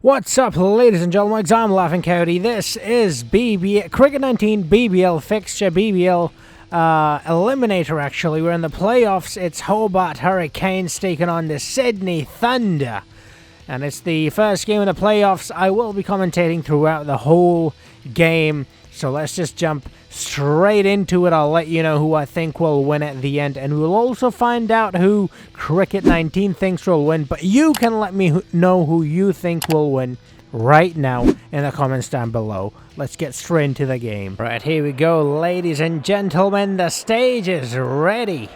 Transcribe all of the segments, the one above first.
What's up, ladies and gentlemen? I'm Laughing Coyote. This is Cricket 19 BBL fixture, BBL Eliminator actually. We're in the playoffs. It's Hobart Hurricanes taking on the Sydney Thunder. And it's the first game of the playoffs. I will be commentating throughout the whole game. So let's just jump straight into it. I'll let you know who I think will win at the end. And we'll also find out who Cricket 19 thinks will win. But you can let me know who you think will win right now in the comments down below. Let's get straight into the game. Right, here we go, ladies and gentlemen. The stage is ready.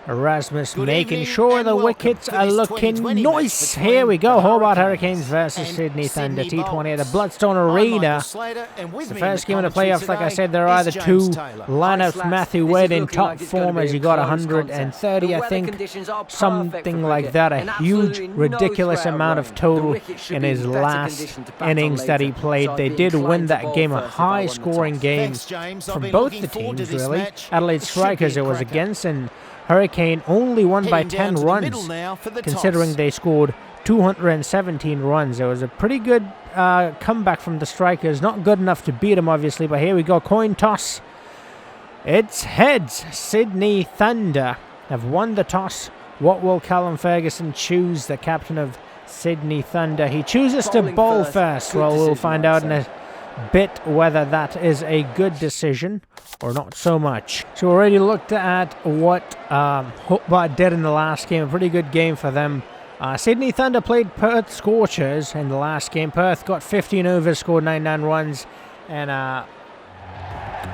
Erasmus making sure the wickets are looking nice. Here we go. Hobart Hurricanes versus Sydney Thunder. T20 at the Bludstone Arena. It's the first game of the playoffs. Like I said, there are the two lineups. Matthew Wade in top form as he got 130, I think. Something like that. A huge, ridiculous amount of total in his last innings that he played. They did win that game. A high-scoring game from both the teams, really. Adelaide Strikers it was against, and Hurricane only won by 10 runs, considering they scored 217 runs. It was a pretty good comeback from the Strikers. Not good enough to beat them, obviously, but here we go. Coin toss. It's heads. Sydney Thunder have won the toss. What will Callum Ferguson choose, the captain of Sydney Thunder? He chooses to bowl first. Well, we'll find out in a bit whether that is a good decision or not so much. So we already looked at what Hobart did in the last game. A pretty good game for them. Sydney Thunder played Perth Scorchers in the last game. Perth got 15 overs, scored 99 runs, and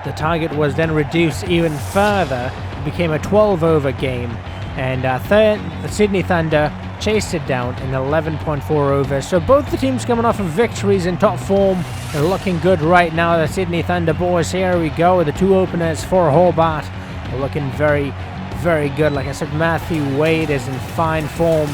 the target was then reduced even further. It became a 12-over game, and the Sydney Thunder chased it down in 11.4 overs. So both the teams coming off of victories in top form. They're looking good right now. The Sydney Thunder boys, here we go. The two openers for Hobart are looking very, very good. Like I said, Matthew Wade is in fine form.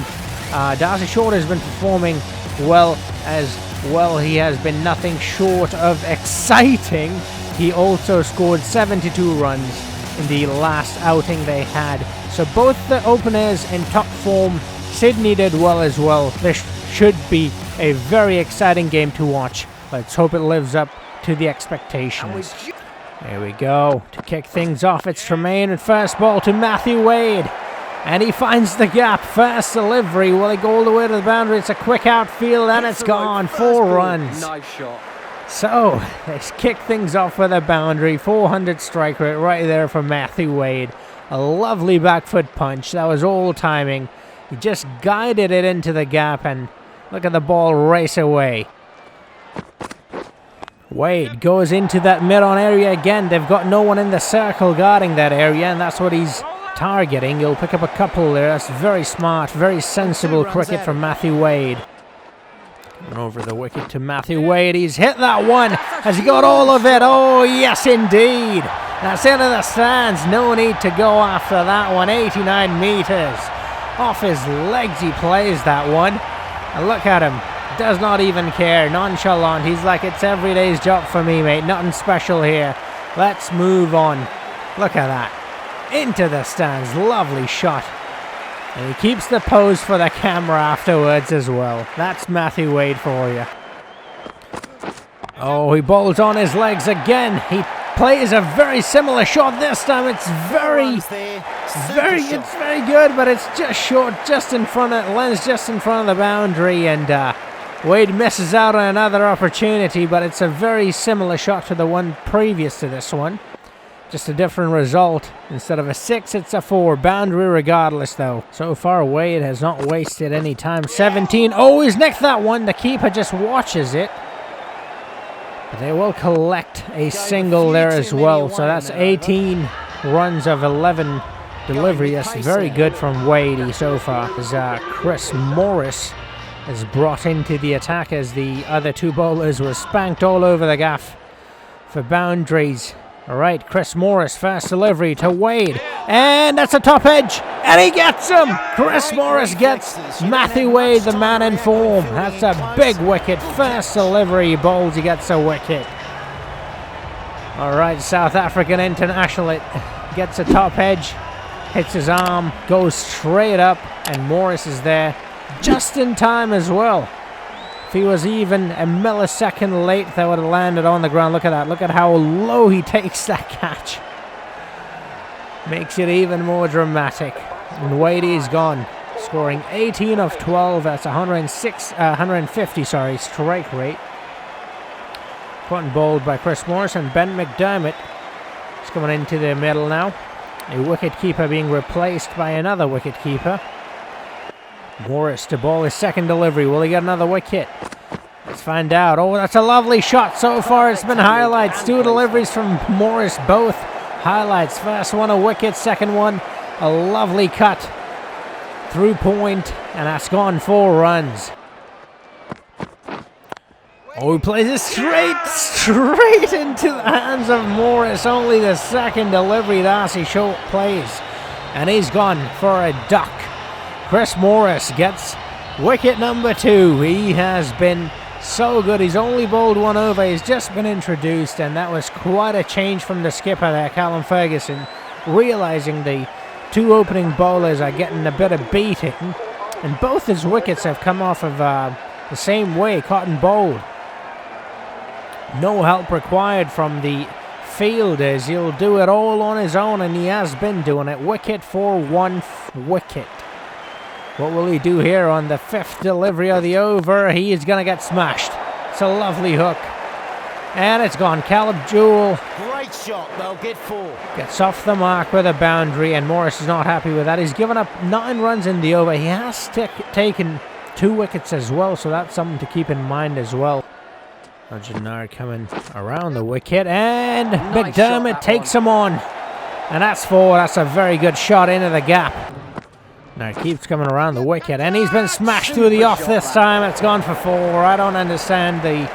Darcy Short has been performing well as well. He has been nothing short of exciting. He also scored 72 runs in the last outing they had. So both the openers in top form. Sydney did well as well. This should be a very exciting game to watch. Let's hope it lives up to the expectations. There we go. To kick things off, it's Tremaine with first ball to Matthew Wade. And he finds the gap. First delivery. Will he go all the way to the boundary? It's a quick outfield and it's gone. 4 runs. Nice shot. So, let's kick things off with a boundary. 400 strike rate right there from Matthew Wade. A lovely back foot punch. That was all timing. He just guided it into the gap, and look at the ball race away. Wade goes into that mid-on area again. They've got no one in the circle guarding that area, and that's what he's targeting. He'll pick up a couple there. That's very smart, very sensible cricket from Matthew Wade. Coming over the wicket to Matthew Wade. He's hit that one. Has he got all of it? Oh, yes, indeed. That's into the stands. No need to go after that one. 89 meters. Off his legs he plays that one. And look at him. Does not even care. Nonchalant. He's like, it's every day's job for me, mate. Nothing special here. Let's move on. Look at that. Into the stands. Lovely shot. And he keeps the pose for the camera afterwards as well. That's Matthew Wade for you. Oh, he bowls on his legs again. He plays a very similar shot this time. It's very good, but it's just short, just in front of, lands just in front of the boundary, and Wade misses out on another opportunity, but it's a very similar shot to the one previous to this one. Just a different result. Instead of a 6, it's a 4. Boundary regardless, though. So far, Wade has not wasted any time. 17. Oh, he's nicked that one. The keeper just watches it. But they will collect a single there as well. So that's 18 runs of 11 delivery. That's very good from Wade so far. As Chris Morris is brought into the attack as the other two bowlers were spanked all over the gaff for boundaries. All right, Chris Morris, first delivery to Wade. And that's a top edge. And he gets him. Chris Morris gets Matthew Wade, the man in form. That's a big wicket. First delivery he bowls, he gets a wicket. All right, South African international. It gets a top edge. Hits his arm. Goes straight up. And Morris is there just in time as well. If he was even a millisecond late, that would have landed on the ground. Look at that. Look at how low he takes that catch. Makes it even more dramatic. And Wadey's gone, scoring 18 of 12. That's 150 strike rate. Caught and bowled by Chris Morris, and Ben McDermott is coming into the middle now. A wicket-keeper being replaced by another wicket-keeper. Morris to bowl his second delivery. Will he get another wicket? Let's find out. Oh, that's a lovely shot. So far it's been highlights. 2 deliveries from Morris, both highlights. First one a wicket, second one a lovely cut through point, and that's gone 4 runs. Oh, he plays it straight into the hands of Morris. Only the second delivery Darcy Short plays, and he's gone for a duck. Chris Morris gets wicket number 2. He has been so good. He's only bowled 1 over. He's just been introduced, and that was quite a change from the skipper there, Callum Ferguson, realizing the 2 opening bowlers are getting a bit of beating, and both his wickets have come off of the same way, caught and bowled. No help required from the fielders. He'll do it all on his own, and he has been doing it. Wicket for 1 wicket. What will he do here on the 5th delivery of the over? He is going to get smashed. It's a lovely hook. And it's gone. Caleb Jewell. Great shot. They'll get 4. Gets off the mark with a boundary, and Morris is not happy with that. He's given up 9 runs in the over. He has taken 2 wickets as well, so that's something to keep in mind as well. Arjun Nair coming around the wicket, and nice McDermott takes him on. And that's 4. That's a very good shot into the gap. Now keeps coming around the wicket, and he's been smashed through the off this time. It's gone for 4. I don't understand the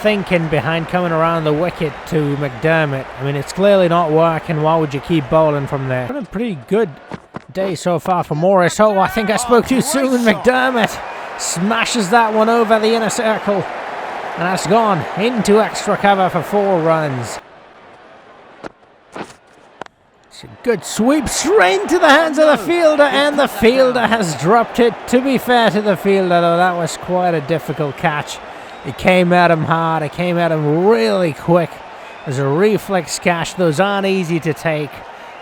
thinking behind coming around the wicket to McDermott. I mean, it's clearly not working. Why would you keep bowling from there? Been a pretty good day so far for Morris. Oh, I think I spoke too soon. McDermott smashes that one over the inner circle, and that's gone into extra cover for 4 runs. It's a good sweep straight into the hands of the fielder, and the fielder has dropped it. To be fair to the fielder, though, that was quite a difficult catch. It came at him hard. It came at him really quick. It was a reflex catch. Those aren't easy to take.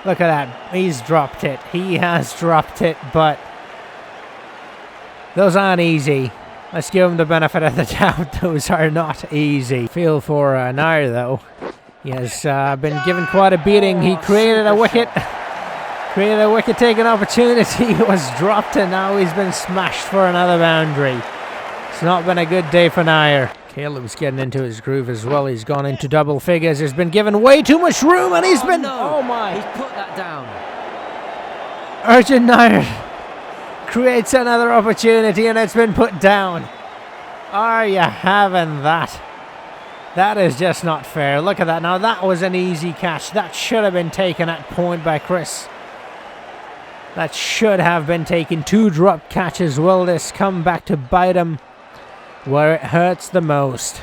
Look at that. He's dropped it. He has dropped it, but those aren't easy. Let's give him the benefit of the doubt. Those are not easy. Feel for Nair, though. He has been given quite a beating. He created a wicket. Created a wicket-taking opportunity. It was dropped, and now he's been smashed for another boundary. It's not been a good day for Nair. Caleb's getting into his groove as well. He's gone into double figures. He's been given way too much room, and he's been... No. Oh, my. He's put that down. Arjun Nair creates another opportunity, and it's been put down. Are you having that? That is just not fair. Look at that. Now, that was an easy catch. That should have been taken at point by Chris. That should have been taken. 2 drop catches. Will this come back to bite him where it hurts the most?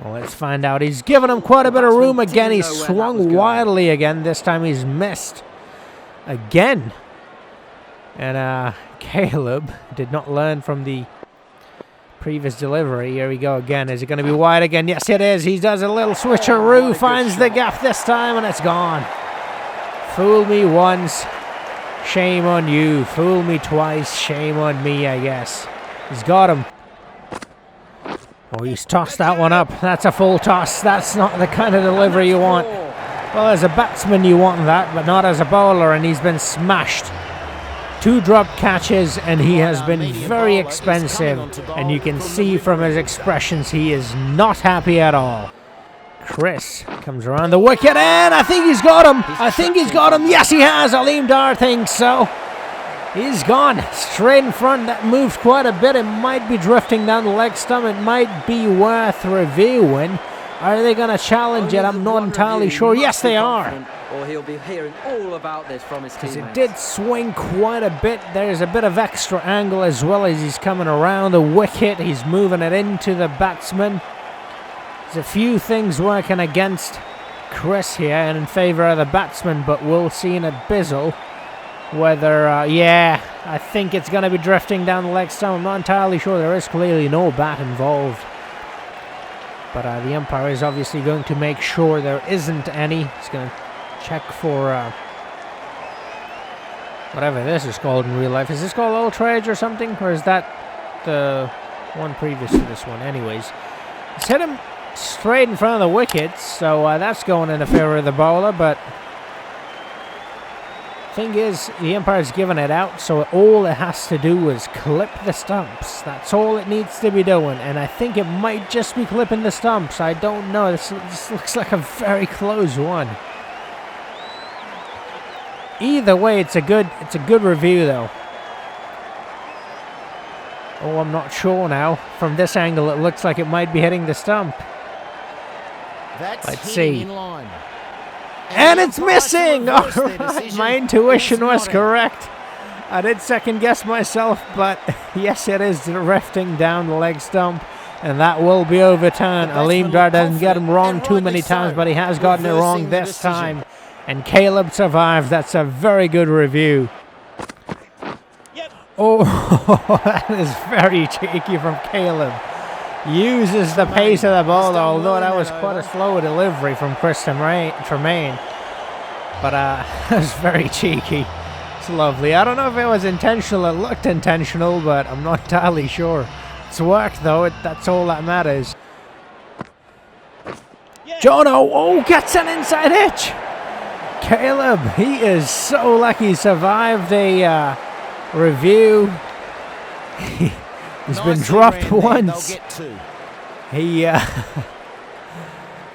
Well, let's find out. He's given him quite a bit of room again. He's swung wildly again. This time he's missed again. And Caleb did not learn from the previous delivery. Here we go again. Is it going to be wide again? Yes, it is. He does a little switcheroo. Finds the gap this time, and it's gone. Fool me once, shame on you. Fool me twice, shame on me, I guess. He's got him. Oh, he's tossed that one up. That's a full toss. That's not the kind of delivery you want. Well, as a batsman you want that, but not as a bowler, and he's been smashed. 2 drop catches, and he has been very expensive, and you can see from his expressions he is not happy at all. Chris comes around the wicket, and I think he's got him. I think he's got him. Yes, he has. Aleem Dar thinks so. He's gone straight in front. That moved quite a bit. It might be drifting down the leg stump. It might be worth reviewing. Are they going to challenge it? I'm not entirely sure. Yes, they are. Or he'll be hearing all about this from his teammates. It did swing quite a bit. There's a bit of extra angle as well as he's coming around the wicket. He's moving it into the batsman. There's a few things working against Chris here and in favour of the batsman, but we'll see in a bizzle whether, yeah, I think it's going to be drifting down the leg stump. I'm not entirely sure. There is clearly no bat involved. But the umpire is obviously going to make sure there isn't any. He's going to check for whatever this is called in real life. Is this called outrage or something? Or is that the one previous to this one? Anyways, he's hit him straight in front of the wickets, so that's going in the favor of the bowler. But thing is, the umpire's given it out, so all it has to do is clip the stumps. That's all it needs to be doing, and I think it might just be clipping the stumps. I don't know. This looks like a very close one. Either way, it's a good review though. Oh, I'm not sure now. From this angle, it looks like it might be hitting the stump. Let's see. And it's missing! Alright, my intuition was correct. I did second guess myself, but yes, it is drifting down the leg stump. And that will be overturned. Eliminator doesn't get him wrong too many times, but he has gotten it wrong this time. And Caleb survived. That's a very good review. Oh, that is very cheeky from Caleb. Uses the pace of the ball, although that was quite a slow delivery from Chris Tremaine. But it was very cheeky. It's lovely. I don't know if it was intentional. It looked intentional, but I'm not entirely sure. It's worked, though. That's all that matters. Jono, oh, gets an inside hitch. Caleb, he is so lucky he survived a review. He's been dropped once.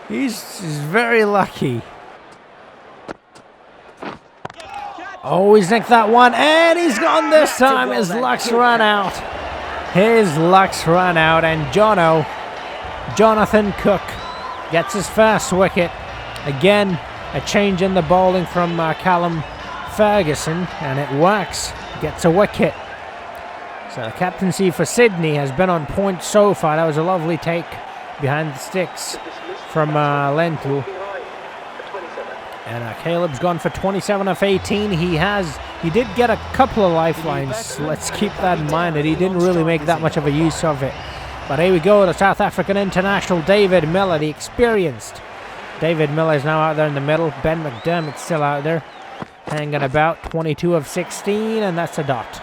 He's very lucky. Oh, he's nicked that one, and he's gone this time. His luck's run out. His luck's run out, and Jonathan Cook gets his first wicket. Again, a change in the bowling from Callum Ferguson, and it works. Gets a wicket. So the captaincy for Sydney has been on point so far. That was a lovely take behind the sticks from Lentil. And Caleb's gone for 27 of 18. He did get a couple of lifelines. Let's keep that in mind that he didn't really make that much of a use of it. But here we go, the South African international David Miller, the experienced. David Miller is now out there in the middle. Ben McDermott's still out there, hanging about. 22 of 16, and that's a dot.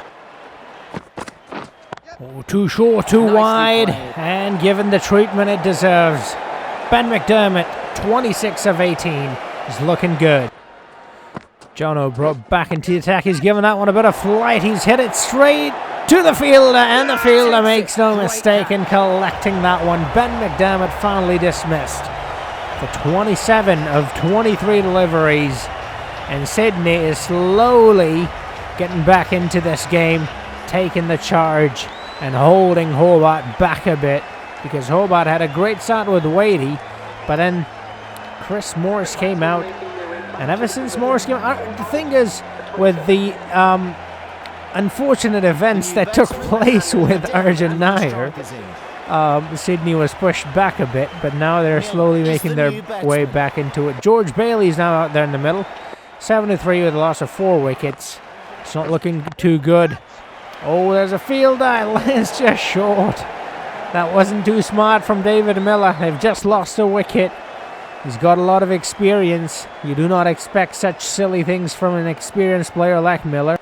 Oh, too short, too wide, and given the treatment it deserves. Ben McDermott, 26 of 18. He's looking good. Jono brought back into the attack. He's given that one a bit of flight. He's hit it straight to the fielder, and the fielder makes no mistake in collecting that one. Ben McDermott finally dismissed for 27 of 23 deliveries. And Sydney is slowly getting back into this game, taking the charge and holding Hobart back a bit, because Hobart had a great start with Wadey, but then Chris Morris came out, and ever since Morris came out, the thing is, with the unfortunate events that took place with Arjun Nair, Sydney was pushed back a bit, but now they're slowly making their way back into it. George Bailey's now out there in the middle, 7-3 with a loss of 4 wickets. It's not looking too good. Oh, there's a fielder, lands just short. That wasn't too smart from David Miller. They've just lost a wicket. He's got a lot of experience. You do not expect such silly things from an experienced player like Miller.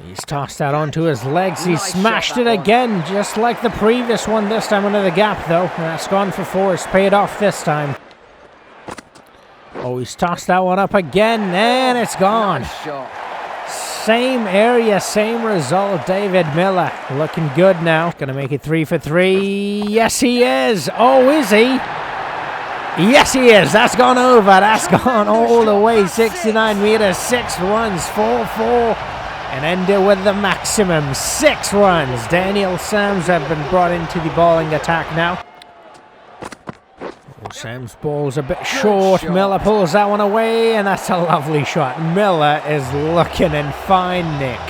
He's tossed that onto his legs. He smashed it again, just like the previous one, this time under the gap, though. And that's gone for 4. It's paid off this time. Oh, he's tossed that one up again, and it's gone. Same area, same result. David Miller looking good now. Going to make it 3 for 3. Yes, he is. Oh, is he? Yes, he is. That's gone over. That's gone all the way. 69 meters, 6 runs, 4-4. And ended with the maximum, 6 runs. Daniel Sams have been brought into the bowling attack now. Oh, Sam's ball's a bit short. Miller pulls that one away, and that's a lovely shot. Miller is looking in fine nick.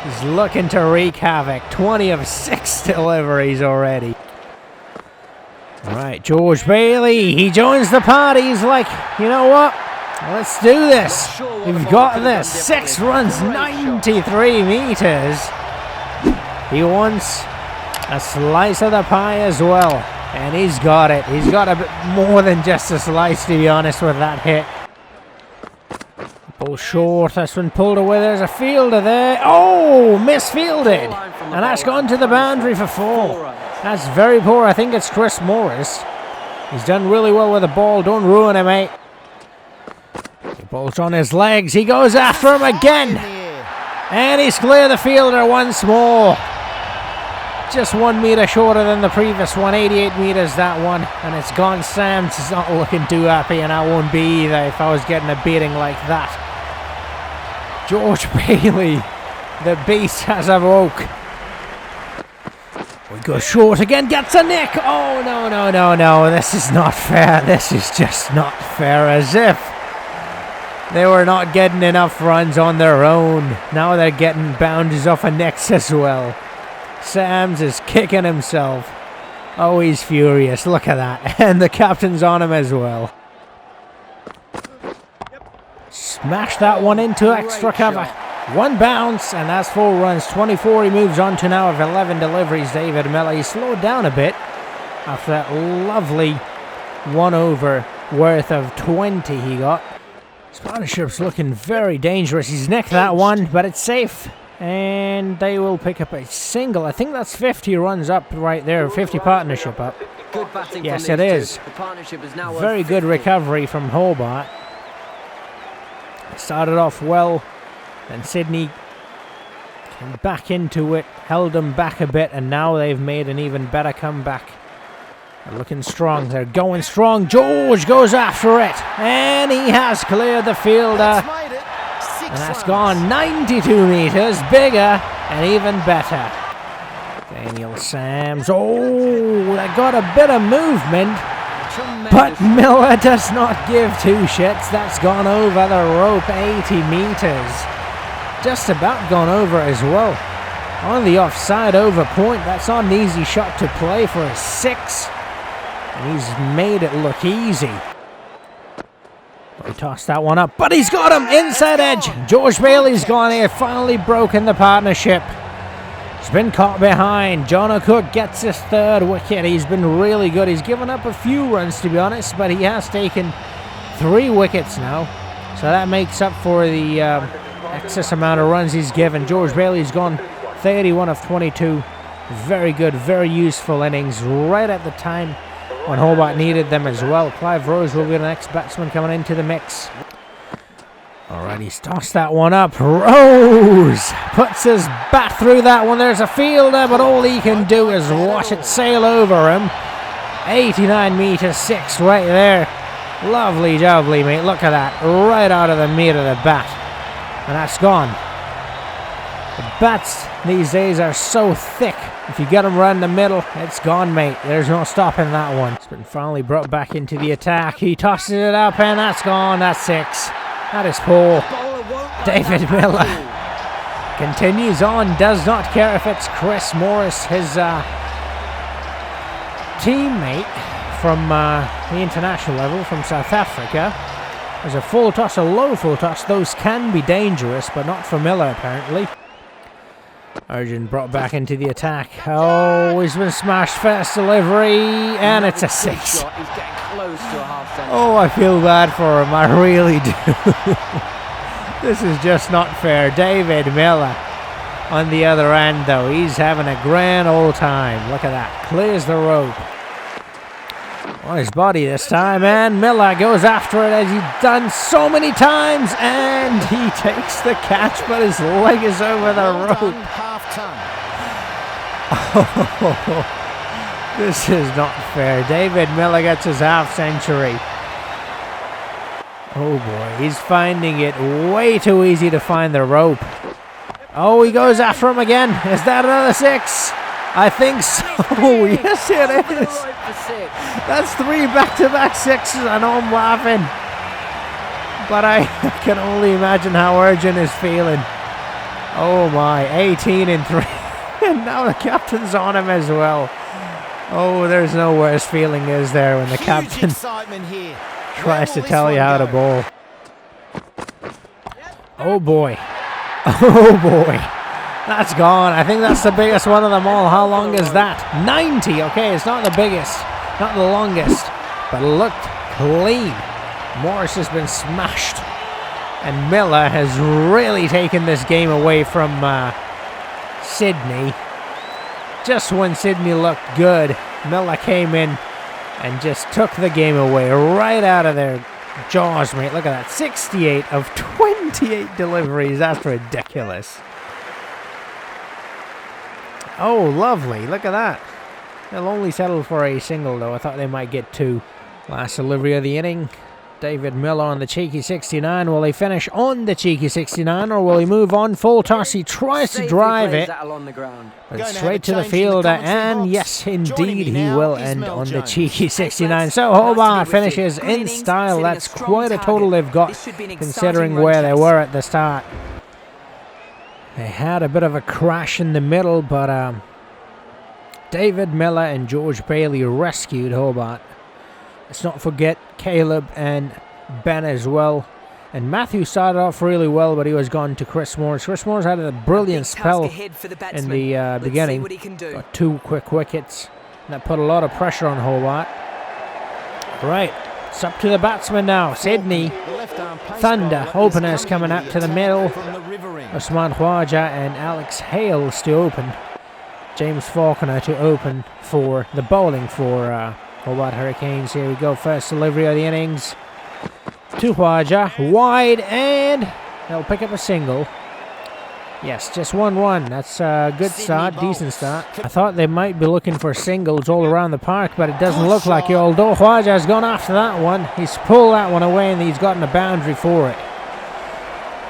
He's looking to wreak havoc. 20 of 6 deliveries already. All right, George Bailey, he joins the party. He's like, you know what? Let's do this. We've got this. 6 runs, 93 meters. He wants a slice of the pie as well. And he's got it. He's got a bit more than just a slice, to be honest, with that hit. Ball short. This one pulled away. There's a fielder there. Oh, misfielded. And that's gone to the boundary for 4. That's very poor. I think it's Chris Morris. He's done really well with the ball. Don't ruin him, mate. The ball's on his legs. He goes after him again. And he's cleared the fielder once more. Just 1 meter shorter than the previous one. 88 meters, that one. And it's gone. Sam's is not looking too happy, and I won't be either if I was getting a beating like that. George Bailey, the beast, has awoke. We go short again, gets a nick. Oh, no. This is not fair. This is just not fair. As if they were not getting enough runs on their own. Now they're getting boundaries off of nicks as well. Sams is kicking himself. Oh, he's furious. Look at that. And the captain's on him as well. Smash that one into extra cover. 1 bounce, and that's 4 runs. 24 he moves on to now of 11 deliveries. David Miller, he slowed down a bit after that lovely 1 over worth of 20 he got. His partnership's looking very dangerous. He's nicked that one, but it's safe. And they will pick up a single. I think that's 50 runs up right there. 50 partnership up. Good batting. Yes, it is. The partnership is now very good recovery from Hobart. Started off well, and Sydney came back into it, held them back a bit, and now they've made an even better comeback. They're looking strong. They're going strong. George goes after it, and he has cleared the fielder. And that's gone 92 meters, bigger and even better. Daniel Sams, oh, that got a bit of movement, but Miller does not give 2 shits. That's gone over the rope, 80 meters. Just about gone over as well. On the offside over point, that's not an easy shot to play for a 6. And he's made it look easy. He tossed that one up, but he's got him inside edge. George Bailey's gone here, finally broken the partnership. He's been caught behind. John O'Cook gets his 3rd wicket. He's been really good. He's given up a few runs, to be honest, but he has taken 3 wickets now. So that makes up for the excess amount of runs he's given. George Bailey's gone 31 of 22. Very good, very useful innings right at the time when Hobart needed them as well. Clive Rose will be the next batsman coming into the mix. Alright, he's tossed that one up. Rose puts his bat through that one. There's a fielder, but all he can do is watch it sail over him. 89 meters, 6 right there. Lovely jubbly, mate. Look at that. Right out of the meat of the bat. And that's gone. The bats these days are so thick. If you get them right in the middle, it's gone, mate. There's no stopping that one. It's been finally brought back into the attack. He tosses it up, and that's gone. That's 6. That is poor. David Miller continues on. Does not care if it's Chris Morris, his teammate from the international level from South Africa. There's a full toss, a low full toss. Those can be dangerous, but not for Miller, apparently. Arjun brought back into the attack. Oh, he's been smashed. First delivery, and it's a 6. Oh, I feel bad for him. I really do. This is just not fair. David Miller on the other end, though. He's having a grand old time. Look at that. Clears the rope. On his body this time, and Miller goes after it as he's done so many times, and he takes the catch, but his leg is over the rope. Oh, this is not fair. David Miller gets his half century. Oh boy, he's finding it way too easy to find the rope. Oh, he goes after him again. Is that another 6? I think so. Yes, it is. That's 3 back-to-back 6s. I know I'm laughing, but I can only imagine how Arjun is feeling. Oh my, 18 and 3. And now the captain's on him as well. Oh, there's no worse feeling, is there, when the captain tries to tell you how to bowl. Oh boy. Oh boy. That's gone. I think that's the biggest one of them all. How long is that? 90. Okay, it's not the biggest, not the longest, but it looked clean. Morris has been smashed. And Miller has really taken this game away from Sydney. Just when Sydney looked good, Miller came in and just took the game away right out of their jaws, mate. Look at that. 68 of 28 deliveries. That's ridiculous. Oh, lovely. Look at that. They'll only settle for a single, though. I thought they might get two. Last delivery of the inning. David Miller on the cheeky 69. Will he finish on the cheeky 69, or will he move on? Full toss. He tries to drive it. But straight to the fielder. And yes, indeed, he will end on the cheeky 69. So Hobart finishes in style. That's quite a total they've got, considering where they were at the start. They had a bit of a crash in the middle, but David Miller and George Bailey rescued Hobart. Let's not forget Caleb and Ben as well. And Matthew started off really well, but he was gone to Chris Morris. Chris Morris had a brilliant spell in the beginning. Got two quick wickets. And that put a lot of pressure on Hobart. Right, it's up to the batsman now. Sydney Thunder openers coming up to the middle. Usman Khwaja and Alex Hales to open. James Faulkner to open for the bowling for Hobart Hurricanes. Here we go. First delivery of the innings to Khwaja. Wide, and they'll pick up a single. Yes, just 1-1. That's a good start, decent start. I thought they might be looking for singles all around the park, but it doesn't look like it. Although Khwaja has gone after that one. He's pulled that one away, and he's gotten a boundary for it.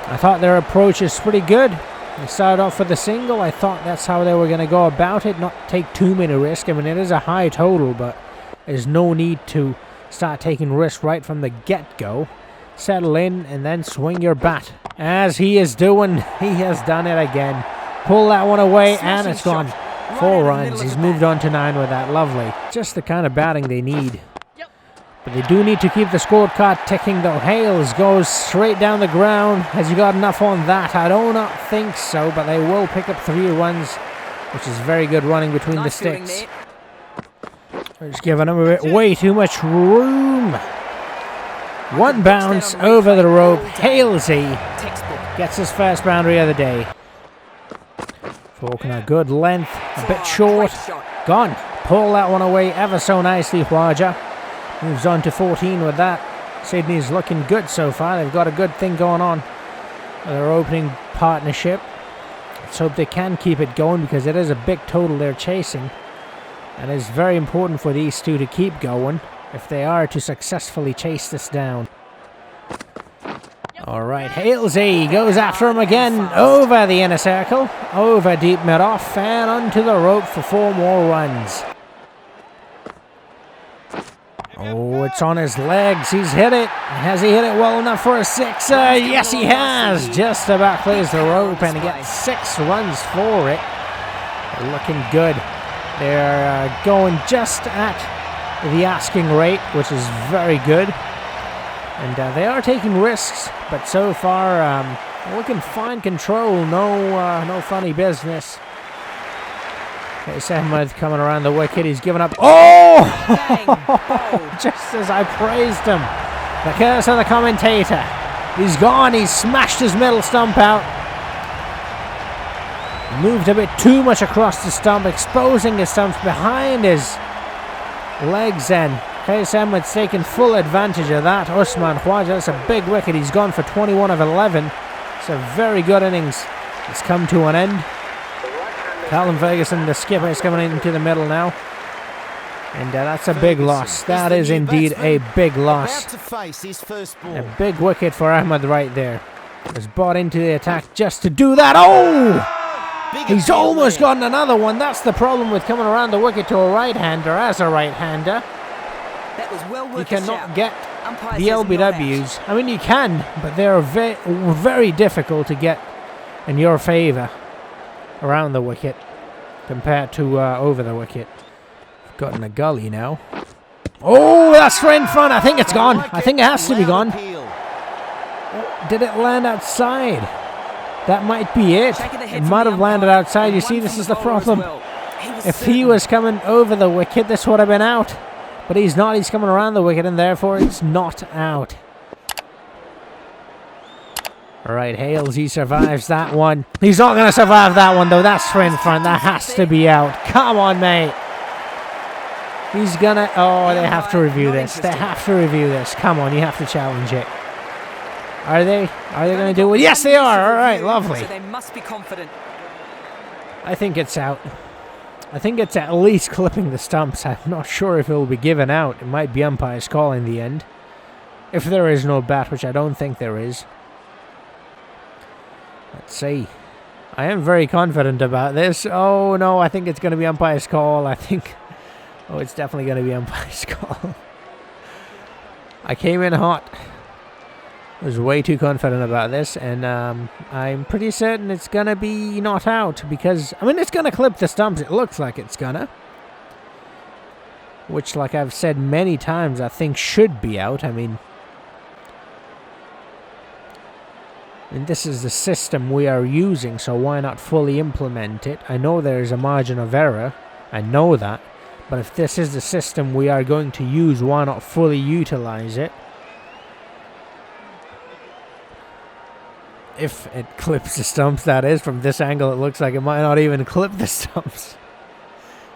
I thought their approach is pretty good. They started off with a single. I thought that's how they were going to go about it, not take too many risks. I mean, it is a high total, but there's no need to start taking risks right from the get-go. Settle in and then swing your bat. As he is doing, he has done it again. Pull that one away, and it's gone. 4 runs. He's moved on to 9 with that. Lovely. Just the kind of batting they need. But they do need to keep the scorecard ticking, though. Hales goes straight down the ground. Has he got enough on that? I do not think so, but they will pick up 3 runs, which is very good running between the sticks. They're just giving him a bit way too much room. One bounce over the rope. Halesy gets his first boundary of the day. Faulkner, good length, a bit short. Gone. Pull that one away ever so nicely, Khwaja. Moves on to 14 with that. Sydney's looking good so far. They've got a good thing going on with their opening partnership. Let's hope they can keep it going, because it is a big total they're chasing. And it's very important for these two to keep going if they are to successfully chase this down. Alright, Halesy goes after him again. Over the inner circle. Over deep mid-off. And onto the rope for 4 more runs. Oh, it's on his legs. He's hit it. Has he hit it well enough for a 6-er? Yes, he has. Just about clears the rope, and he gets 6 runs for it. They're looking good. They're going just at the asking rate, which is very good. And they are taking risks, but so far looking fine control. No funny business. It's Ahmed coming around the wicket. He's given up. Oh! Just as I praised him. The curse of the commentator. He's gone. He's smashed his middle stump out. Moved a bit too much across the stump, exposing his stumps behind his legs, and Qais Ahmed's taken full advantage of that. Usman Khwaja, that's a big wicket. He's gone for 21 of 11. It's a very good innings. It's come to an end. Callum Ferguson, the skipper, is coming into the middle now. And that's a big loss. That is indeed a big loss. A big wicket for Ahmed right there. Has bought into the attack just to do that. Oh! He's almost gotten another one. That's the problem with coming around the wicket to a right-hander. As a right-hander, you cannot get the LBWs. I mean, you can, but they're very difficult to get in your favour around the wicket compared to over the wicket. Got in a gully now. Oh, that's right in front. I think it's gone. I think it has to be gone. Oh, did it land outside? That might be it. It might have landed outside. You see, this is the problem. If he was coming over the wicket, this would have been out. But he's not. He's coming around the wicket, and therefore it's not out. All right, Hales, he survives that one. He's not going to survive that one, though. That's straight in front. That has to be out. Come on, mate. He's going to... Oh, they have to review this. They have to review this. Come on, you have to challenge it. Are they? Are they going to do it? Yes, they are. All right, lovely. So they must be confident. I think it's out. I think it's at least clipping the stumps. I'm not sure if it will be given out. It might be umpire's call in the end. If there is no bat, which I don't think there is. Let's see. I am very confident about this. Oh, no, I think it's going to be umpire's call. I think... Oh, it's definitely going to be umpire's call. I came in hot. I was way too confident about this, and I'm pretty certain it's going to be not out, because, I mean, it's going to clip the stumps. It looks like it's going to. Which, like I've said many times, I think should be out. I mean, this is the system we are using, so why not fully implement it? I know there is a margin of error. I know that. But if this is the system we are going to use, why not fully utilize it? If it clips the stumps, that is. From this angle, it looks like it might not even clip the stumps.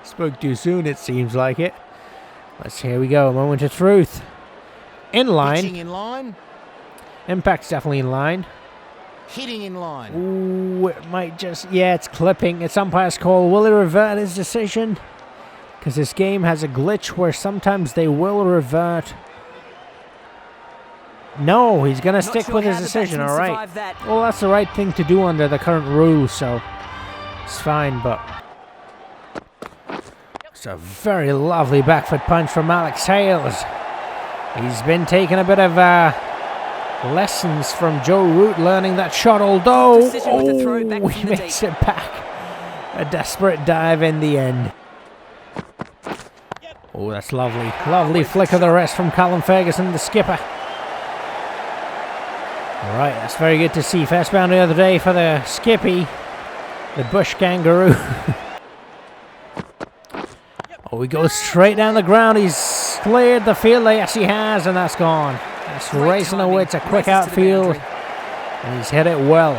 Spoke too soon, it seems like it. Here we go. Moment of truth. In line. Pitching in line. Impact's definitely in line. Hitting in line. Ooh, it might just... Yeah, it's clipping. It's umpire's call. Will he revert his decision? Because this game has a glitch where sometimes they will revert. No, he's going to stick with his decision, all right. Well, that's the right thing to do under the current rules, so it's fine, but... It's a very lovely back foot punch from Alex Hales. He's been taking a bit of lessons from Joe Root, learning that shot, although... Oh, he makes it back. A desperate dive in the end. Oh, that's lovely. Lovely flick of the wrist from Callum Ferguson, the skipper. Alright, that's very good to see. First boundary of the day for the Skippy, the Bush Kangaroo. Oh, he goes straight down the ground. He's cleared the field. Yes, he has, and that's gone. That's racing away. It's a quick outfield. And he's hit it well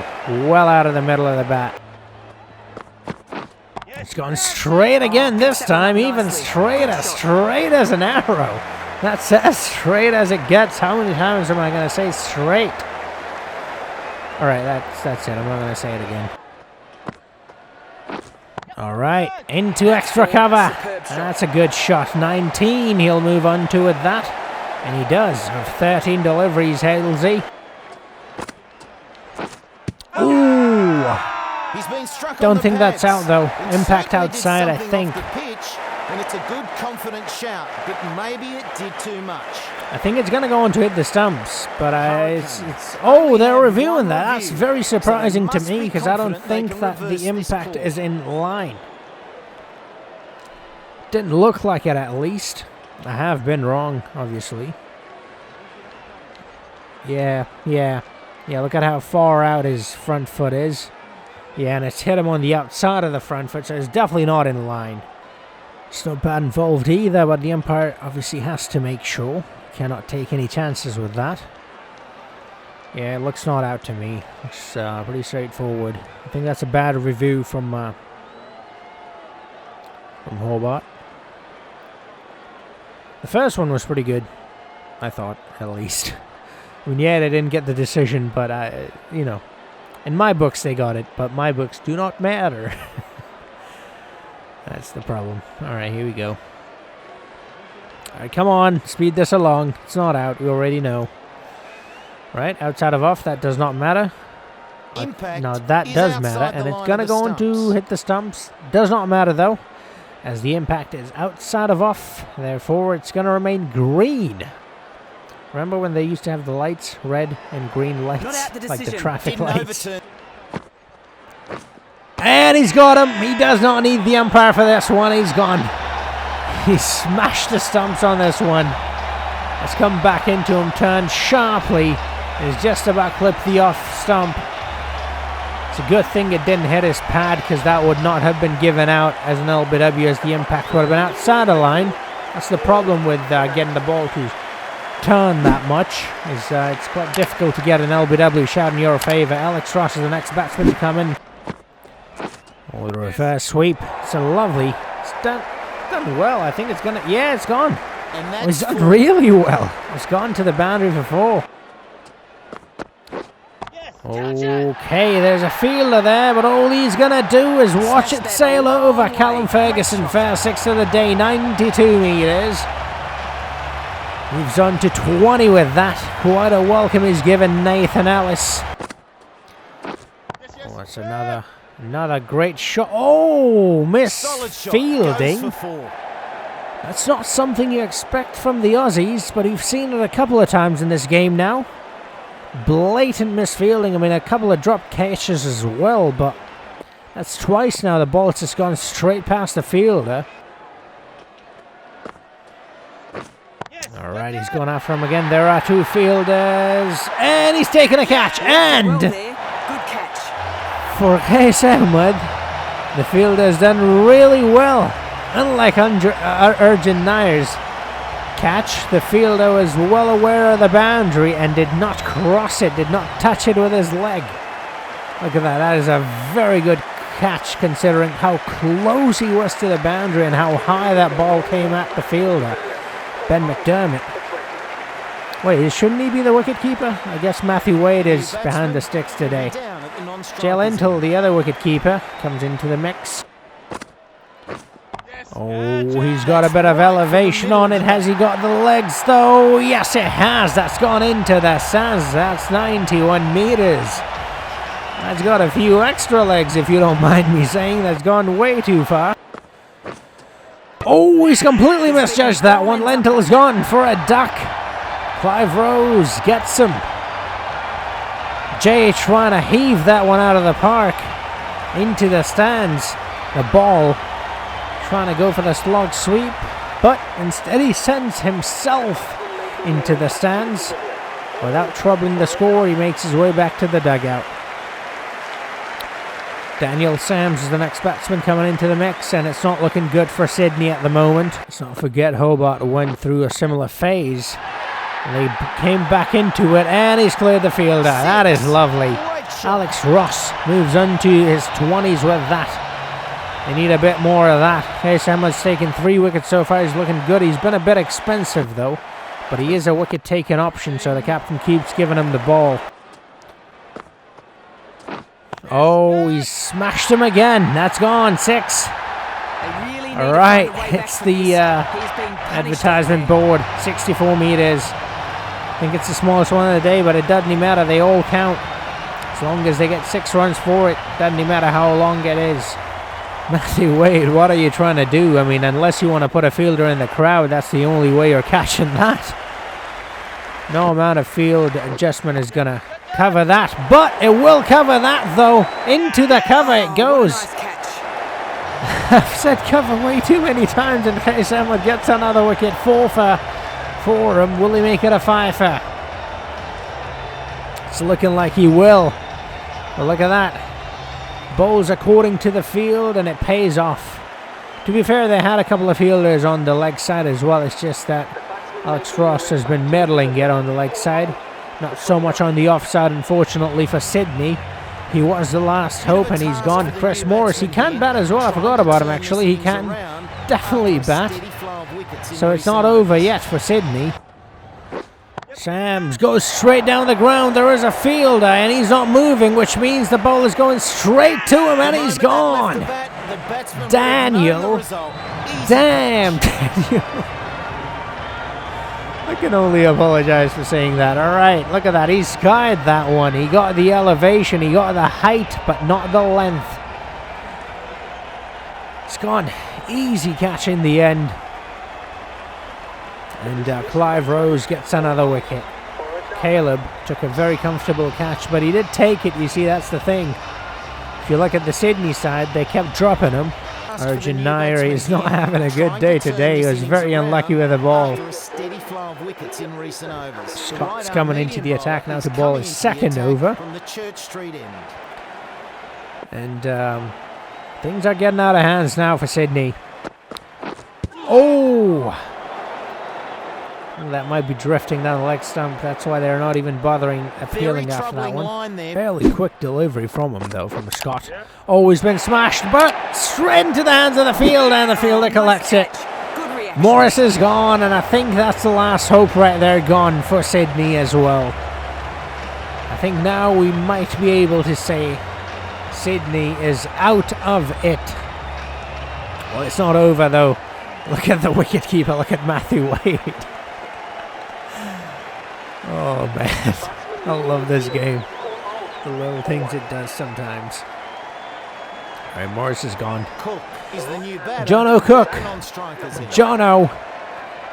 out of the middle of the bat. It's gone straight again this time, even straight as an arrow. That's as straight as it gets. How many times am I going to say straight? All right, that's it. I'm not going to say it again. All right, into extra cover. That's a good shot. 19, he'll move on to with that. And he does, of 13 deliveries, Halesey. Ooh. He's been struck Don't on think the that's out, though. pads. Impact outside, I think. The pitch, and it's a good, confident shout, but maybe it did too much. I think it's going to go on to hit the stumps, but it's... Oh, they're reviewing that. That's very surprising to me, because I don't think that the impact is in line. Didn't look like it, at least. I have been wrong, obviously. Yeah, look at how far out his front foot is. Yeah, and it's hit him on the outside of the front foot, so it's definitely not in line. It's no bad involved either, but the umpire obviously has to make sure. Cannot take any chances with that. Yeah, it looks not out to me. It's pretty straightforward. I think that's a bad review from Hobart. The first one was pretty good, I thought, at least. I mean, yeah, they didn't get the decision, but, you know, in my books they got it, but my books do not matter. That's the problem. All right, here we go. All right, come on, speed this along. It's not out, we already know. Right, outside of off, that does not matter. No, that does matter, and it's going to go on to hit the stumps. Does not matter, though, as the impact is outside of off. Therefore, it's going to remain green. Remember when they used to have the lights, red and green lights, like the traffic lights? And he's got him. He does not need the umpire for this one. He's gone. He smashed the stumps on this one. Let's come back into him, turn sharply, is just about clipped the off stump. It's a good thing it didn't hit his pad, because that would not have been given out as an LBW, as the impact would have been outside the line. That's the problem with getting the ball to turn that much, is it's quite difficult to get an LBW shot in your favour. Alex Ross is the next batsman to come in. Oh, the reverse sweep. It's a lovely... It's done well. I think it's going to... Yeah, it's gone. It's done really well. It's gone to the boundary for 4. Okay, there's a fielder there, but all he's going to do is watch it sail over. Callum Ferguson, first 6 of the day, 92 metres. Moves on to 20 with that. Quite a welcome is given Nathan Ellis. Oh, that's another great shot. Oh, miss fielding. That's not something you expect from the Aussies, but we've seen it a couple of times in this game now. Blatant misfielding. I mean, a couple of drop catches as well, but that's twice now the ball's just gone straight past the fielder. Alright, he's going after him again. There are 2 fielders, and he's taken a catch, and Good catch. for Qais Ahmed, the fielder's done really well. Unlike Urgent Nair's catch, the fielder was well aware of the boundary and did not cross it, did not touch it with his leg. Look at that. That is a very good catch, considering how close he was to the boundary and how high that ball came at the fielder, Ben McDermott. Wait, shouldn't he be the wicketkeeper? I guess Matthew Wade is behind the sticks today. Jell Entel, the other wicketkeeper, comes into the mix. Oh, he's got a bit of elevation on it. Has he got the legs, though? Yes, it has. That's gone into the sands. That's 91 metres. That's got a few extra legs, if you don't mind me saying. That's gone way too far. Oh, he's completely misjudged that one. Lentil's gone for a duck. Clive Rose gets him. Jay trying to heave that one out of the park into the stands. The ball trying to go for the slog sweep, but instead he sends himself into the stands. Without troubling the score, he makes his way back to the dugout. Daniel Sams is the next batsman coming into the mix, and it's not looking good for Sydney at the moment. Let's not forget Hobart went through a similar phase. They came back into it, and he's cleared the fielder. That is lovely. Alex Ross moves on to his 20s with that. They need a bit more of that. Qais Ahmed's taken 3 wickets so far. He's looking good. He's been a bit expensive, though, but he is a wicket-taking option, so the captain keeps giving him the ball. Oh, he's smashed him again. That's gone. 6. All right, it's the advertisement board. 64 metres. I think it's the smallest one of the day, but it doesn't even matter. They all count. As long as they get 6 runs for it, doesn't even matter how long it is. Matthew Wade, what are you trying to do? I mean, unless you want to put a fielder in the crowd, that's the only way you're catching that. No amount of field adjustment is going to cover that, but it will cover that, though. Into the cover it goes. I've said cover way too many times, and Qais Ahmed gets another wicket. 4 for him. Will he make it a 5-fer? It's looking like he will. But look at that. Bowls according to the field, and it pays off. To be fair, they had a couple of fielders on the leg side as well. It's just that Alex Ross has been meddling yet on the leg side. Not so much on the offside, unfortunately, for Sydney. He was the last hope, and he's gone. Chris Morris, he can bat as well. I forgot about him, actually. He can definitely bat. So it's not over yet for Sydney. Sams goes straight down the ground. There is a fielder, and he's not moving, which means the ball is going straight to him, and he's gone. Daniel. Damn, Daniel. I can only apologize for saying that. All right, look at that. He skied that one. He got the elevation. He got the height, but not the length. It's gone. Easy catch in the end. And Clive Rose gets another wicket. Caleb took a very comfortable catch, but he did take it. You see, that's the thing. If you look at the Sydney side, they kept dropping him. Urgent Nair is not having a good day today. He was very unlucky with the ball. 12 wickets in recent overs. Scott's Right coming arm into the medium attack now. bowler The is ball coming is into the second attack over. from the Church Street end. And things are getting out of hands now for Sydney. Oh! That might be drifting down the leg stump. That's why they're not even bothering appealing Very after that troubling one. line there. Fairly quick delivery from him, though, from Scott. Oh, he's been smashed, but straight into the hands of the field, and the fielder collects it. Good reaction. Morris is gone, and I think that's the last hope right there gone for Sydney as well. I think now we might be able to say Sydney is out of it. Well, it's not over, though. Look at the wicketkeeper. Look at Matthew Wade. Oh, man. I love this game. The little things it does sometimes. All right, Morris is gone. Cook is the new batter. Jono Cook. Non-strikers in. Jono,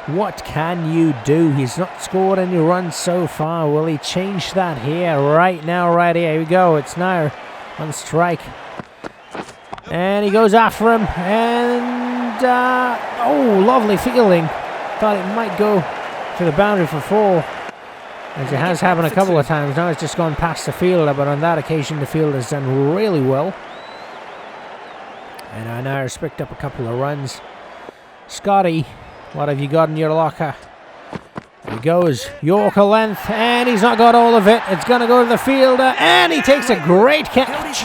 what can you do? He's not scored any runs so far. Will he change that here? Right now, right here. Here we go. It's now on strike. And he goes after him. And, oh, lovely fielding. Thought it might go to the boundary for 4. As it has happened a couple of times. Now it's just gone past the fielder, but on that occasion the fielder's done really well. And Ainar's picked up a couple of runs. Scotty, what have you got in your locker? Here he goes. Yorker length, and he's not got all of it. It's going to go to the fielder, and he takes a great catch.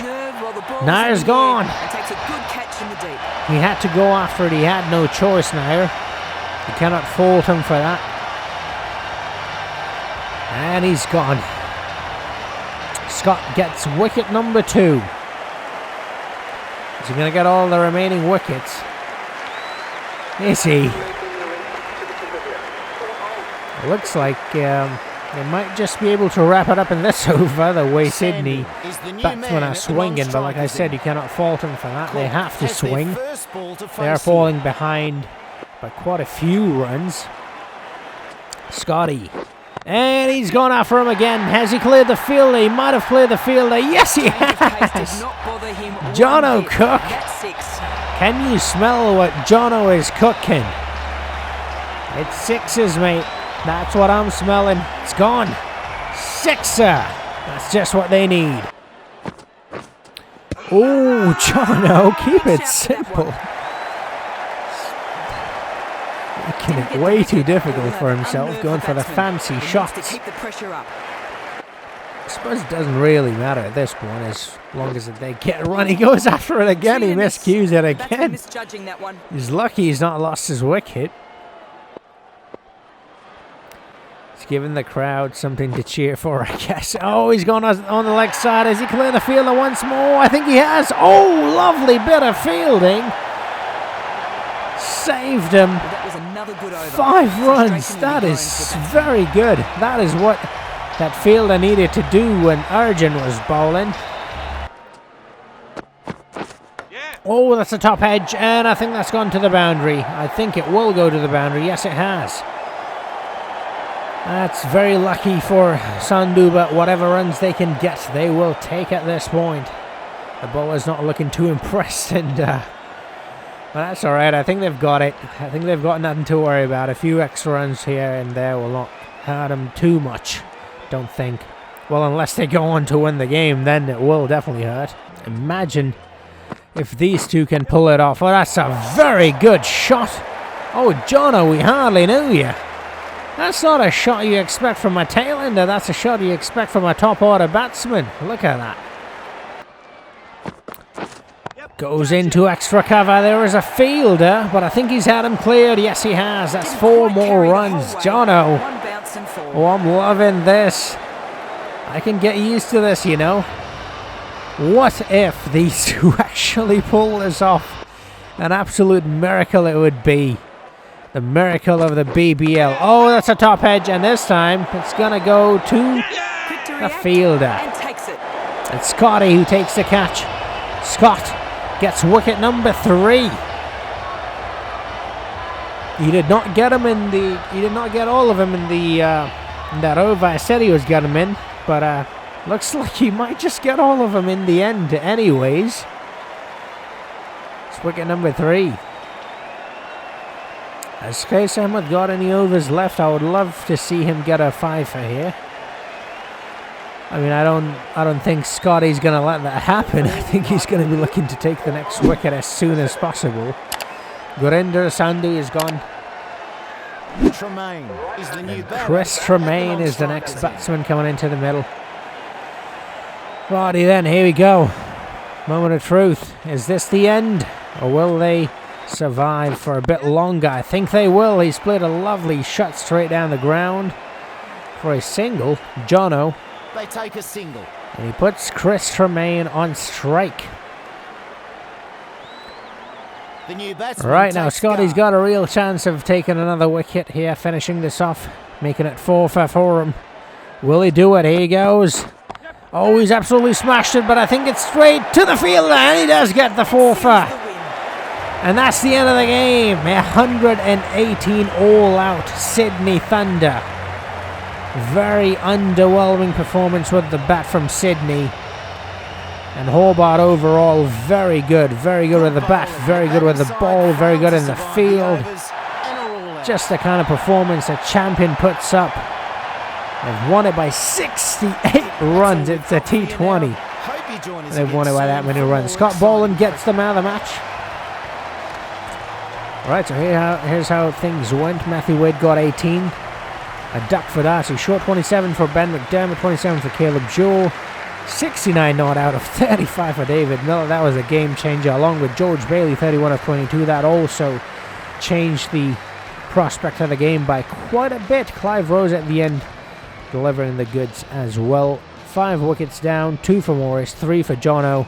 Nair's gone. Takes a good catch in the deep. He had to go after it. He had no choice, Nair. You cannot fault him for that. And he's gone. Scott gets wicket number 2. Is he going to get all the remaining wickets? Is he? It looks like they might just be able to wrap it up in this over, the way Sydney batsmen are swinging. But like I said, you cannot fault them for that. They have to swing. They are falling behind by quite a few runs. Scotty. And he's gone after him again. Has he cleared the fielder? He might have cleared the fielder. Yes, he has. Jono Cook. Can you smell what Jono is cooking? It's sixes, mate. That's what I'm smelling. It's gone. Sixer. That's just what they need. Oh, Jono, keep it simple. Making it way too difficult for himself, going for the fancy shots. I suppose it doesn't really matter at this point, as long as they get a run. He goes after it again, he miscues it again. He's lucky he's not lost his wicket. He's giving the crowd something to cheer for, I guess. Oh, he's gone on the leg side. Has he cleared the fielder once more? I think he has. Oh, lovely bit of fielding. Saved him. 5 runs. That is very good. That is what that fielder needed to do when Arjun was bowling. Oh, that's the top edge, and I think that's gone to the boundary. I think it will go to the boundary. Yes, it has. That's very lucky for Sandhu, but whatever runs they can get, they will take at this point. The bowler's not looking too impressed, and well, that's alright. I think they've got it. I think they've got nothing to worry about. A few extra runs here and there will not hurt them too much, don't think. Well, unless they go on to win the game, then it will definitely hurt. Imagine if these two can pull it off. Well, that's a very good shot. Oh, Jono, we hardly knew you. That's not a shot you expect from a tail-ender. That's a shot you expect from a top-order batsman. Look at that. Goes into extra cover. There is a fielder, but I think he's had him cleared. Yes, he has. That's 4 more runs. Jono. Oh, I'm loving this. I can get used to this, you know. What if these two actually pull this off? An absolute miracle it would be. The miracle of the BBL. Oh, that's a top edge, and this time it's going to go to the fielder. It's Scotty who takes the catch. Scott gets wicket number 3. He did not get him in the. He did not get all of them in the in that over. I said he was getting him in, but looks like he might just get all of them in the end, anyways. It's wicket number 3. Has Chris Ahmed got any overs left? I would love to see him get a fifer here. I mean, I don't think Scotty's going to let that happen. I think he's going to be looking to take the next wicket as soon as possible. Gurinder Sandhu is gone. Tremaine is the new Chris Tremaine is the next batsman coming into the middle. Righty then, here we go. Moment of truth. Is this the end? Or will they survive for a bit longer? I think they will. He's played a lovely shot straight down the ground for a single. Jono. They take a single. And he puts Chris Tremaine on strike. The new batsman Right now, takes Scotty's guard. got a real chance of taking another wicket here, finishing this off, making it 4 for him. Will he do it? Here he goes. Oh, he's absolutely smashed it, but I think it's straight to the fielder, and he does get the 4 for. And that's the end of the game. 118 all out, Sydney Thunder. Very underwhelming performance with the bat from Sydney. And Hobart overall very good with the bat, very good with the ball, very good in the field. Just the kind of performance a champion puts up. They've won it by 68 runs. It's a T20. They've won it by that many runs. Scott Boland gets them out of the match. Right, so here's how things went. Matthew Wade got 18. A duck for Darcy Short, 27 for Ben McDermott, 27 for Caleb Jewell. 69 not out of 35 for David Miller. That was a game changer, along with George Bailey, 31 of 22. That also changed the prospect of the game by quite a bit. Clive Rose at the end delivering the goods as well. 5 wickets down, 2 for Morris, 3 for Jono.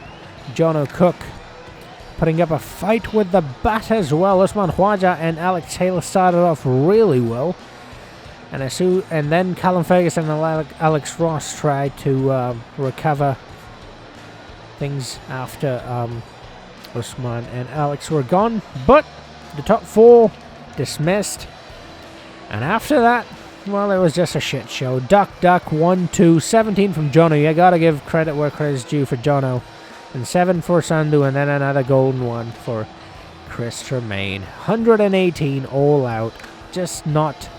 Jono Cook putting up a fight with the bat as well. Usman Khwaja and Alex Taylor started off really well. And then Callum Ferguson and Alex Ross tried to recover things after Usman and Alex were gone. But the top 4 dismissed. And after that, well, it was just a shit show. Duck, 1-2, 17 from Jono. You gotta give credit where credit's due for Jono. And 7 for Sandhu, and then another golden one for Chris Tremaine. 118 all out. Just not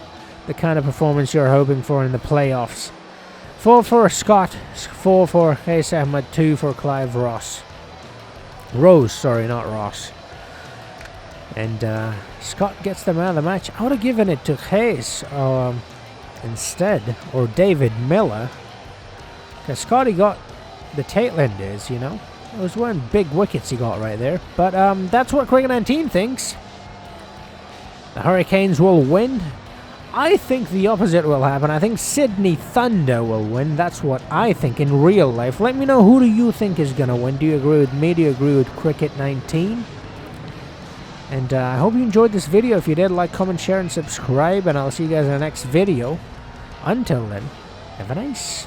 the kind of performance you're hoping for in the playoffs. 4 for Scott, 4 for Hayes Ahmed, 2 for Clive Rose, sorry, not Ross. And Scott gets them out of the match. I would have given it to Hayes instead, or David Miller, because Scotty got the tail enders, you know. It was one big wickets he got right there. But that's what Cricket 19 thinks. The Hurricanes will win. I think the opposite will happen. I think Sydney Thunder will win. That's what I think in real life. Let me know, who do you think is going to win? Do you agree with me? Do you agree with Cricket 19? And I hope you enjoyed this video. If you did, like, comment, share, and subscribe. And I'll see you guys in the next video. Until then, have a nice